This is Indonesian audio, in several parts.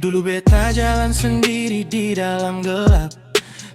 Dulu beta jalan sendiri di dalam gelap,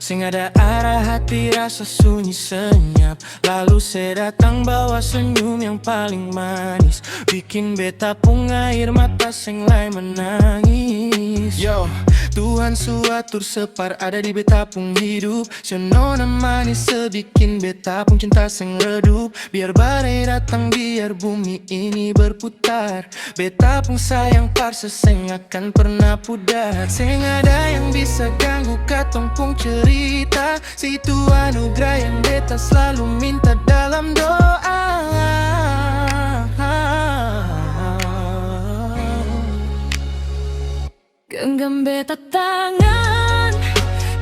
sing ada arah hati rasa sunyi senyap. Lalu saya datang bawa senyum yang paling manis, bikin beta pun air mata sing lai menangis. Yo, Tuhan suatur separ ada di beta pun hidup, senona manis sebikin beta pun cinta sing redup. Biar badai datang, biar bumi ini berputar, beta pun sayang parse sing akan pernah pudar. Sing ada yang bisa ganggu katong pun cerita, situ anugerah yang beta selalu minta dalam doa. Genggam beta tangan,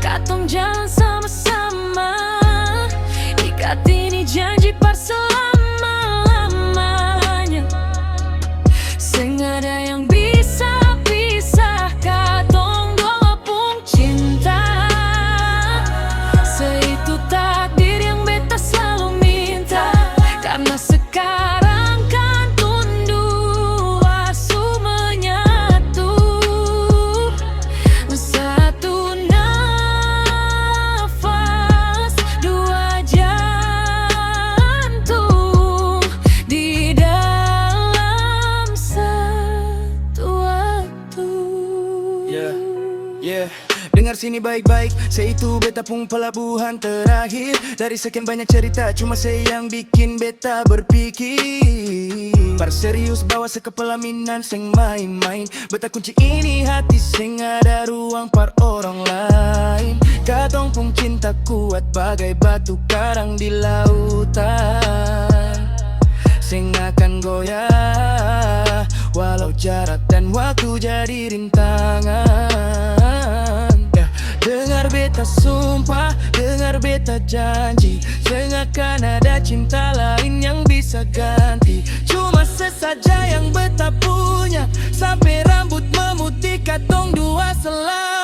katong jalan sama-sama, ikat ini janji par selama-lamanya. Sing ada yang bisa pisah katong dua pun cinta, seitu takdir yang beta selalu minta. Karena sekarang kan tunduk asu menyatu, satu nafas, dua jantung di dalam satu waktu. Yeah, dengar sini baik-baik, saya itu beta pun pelabuhan terakhir. Dari sekian banyak cerita, cuma saya yang bikin beta berpikir. Par serius bawa sekepelaminan sing main-main, beta kunci ini hati sing ada ruang par orang lain. Katong pun cinta kuat bagai batu karang di lautan, sing akan goyah walau jarak dan waktu jadi rintangan. Dengar beta sumpah, dengar beta janji, sing akan ada cinta lain yang bisa ganti. Cuma sesaja yang beta punya, sampai rambut memutih katong dua selalu.